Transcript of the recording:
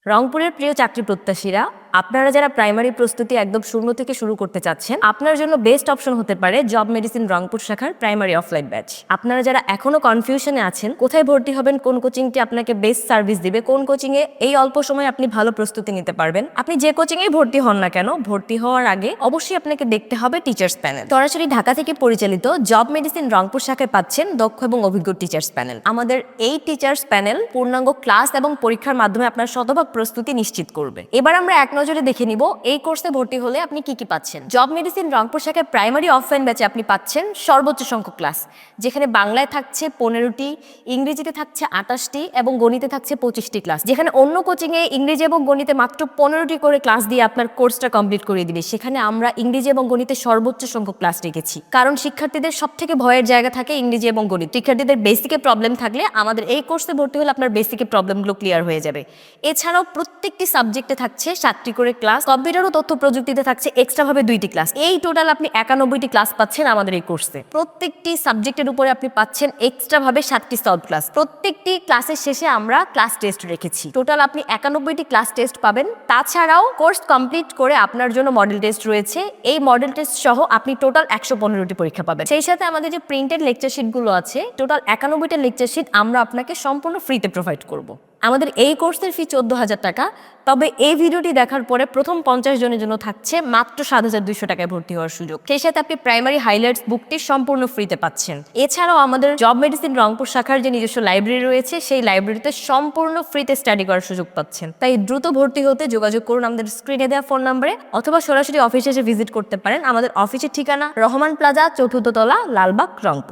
রংপুরের প্রিয় চাকরি প্রত্যাশীরা, আপনারা যারা প্রাইমারি প্রস্তুতি একদম শূন্য থেকে শুরু করতে চাচ্ছেন, আপনার জন্য বেস্ট অপশন হতে পারে জব মেডিসিন রংপুর শাখার প্রাইমারি অফলাইন ব্যাচ। আপনারা যারা এখনো কনফিউশনে আছেন কোথায় ভর্তি হবেন, কোন কোচিংটি আপনাকে বেস্ট সার্ভিস দিবে, কোন কোচিং এ এই অল্প সময়ে আপনি ভালো প্রস্তুতি নিতে পারবেন, আপনি যে কোচিং এ ভর্তি হন না কেন, ভর্তি হওয়ার আগে অবশ্যই আপনাকে দেখতে হবে টিচার্স প্যানেল। সরাসরি ঢাকা থেকে পরিচালিত জব মেডিসিন রংপুর শাখায় পাচ্ছেন দক্ষ এবং অভিজ্ঞ টিচার্স প্যানেল। আমাদের এই টিচার্স প্যানেল পূর্ণাঙ্গ ক্লাস এবং পরীক্ষার মাধ্যমে আপনার শতভাগ প্রস্তুতি নিশ্চিত করবে। এবার আমরা এক নজরে দেখে নিব এই কোর্সে ভর্তি হলে আপনি কি কি পাচ্ছেন। জব মেডিসিন রংপুর শাখায় প্রাইমারি অফলাইন ব্যাচে আপনি পাচ্ছেন সর্বোচ্চ সংখ্যক ক্লাস, যেখানে বাংলায় থাকছে 15টি, ইংরেজিতে থাকছে 28টি এবং গণিতে থাকছে 25টি ক্লাস। যেখানে অন্য কোচিং এ ইংরেজি এবং গণিতে মাত্র 15টি করে ক্লাস দিয়ে আপনার কোর্সটা কমপ্লিট করে দিবে, সেখানে আমরা ইংরেজি এবং গণিতে সর্বোচ্চ সংখ্যক ক্লাস রেখেছি। কারণ শিক্ষার্থীদের সব থেকে ভয়ের জায়গা থাকে ইংরেজি এবং গণিত। শিক্ষার্থীদের বেসিকে প্রবলেম থাকলে আমাদের এই কোর্সে ভর্তি হলে আপনার বেসিকে প্রবলেমগুলো ক্লিয়ার হয়ে যাবে। এছাড়াও প্রত্যেকটি সাবজেক্টে থাকছে 7টি করে ক্লাস, কম্পিউটার ও তথ্য প্রযুক্তিতে থাকছে এক্সট্রা ভাবে 2টি ক্লাস। এই টোটাল আপনি 91টি ক্লাস পাচ্ছেন আমাদের এই কোর্সে। প্রত্যেকটি সাবজেক্টের উপরে আপনি পাচ্ছেন এক্সট্রা ভাবে 7টি সলভ ক্লাস। প্রত্যেকটি ক্লাসের শেষে আমরা ক্লাস টেস্ট রেখেছি। টোটাল আপনি 91টি ক্লাস টেস্ট পাবেন। তাছাড়াও কোর্স কমপ্লিট করে আপনার জন্য মডেল টেস্ট রয়েছে। এই মডেল টেস্ট সহ আপনি টোটাল 115টি পরীক্ষা পাবেন। সেই সাথে আমাদের যে প্রিন্টেড লেকচার শিটগুলো আছে, টোটাল 91টা লেকচার শিট আমরা আপনাকে সম্পূর্ণ ফ্রিতে প্রোভাইড করব। আমাদের এই কোর্সের ফি 14,000 টাকা। তবে এই ভিডিওটি দেখার পরে প্রথম 50 জনের জন্য থাকছে মাত্র 7,200 টাকায় ভর্তি হওয়ার সুযোগ। সেই সাথে আপনি প্রাইমারি হাইলাইটস বুকটি সম্পূর্ণ ফ্রিতে পাচ্ছেন। এছাড়াও আমাদের জব মেডিসিন রংপুর শাখার যে নিজস্ব লাইব্রেরি রয়েছে, সেই লাইব্রেরিতে সম্পূর্ণ ফ্রিতে স্টাডি করার সুযোগ পাচ্ছেন। তাই দ্রুত ভর্তি হতে যোগাযোগ করুন আমাদের স্ক্রিনে দেওয়া ফোন নম্বরে, অথবা সরাসরি অফিসে এসে ভিজিট করতে পারেন। আমাদের অফিসের ঠিকানা রহমান প্লাজা, 4র্থ তলা, লালবাগ, রংপুর।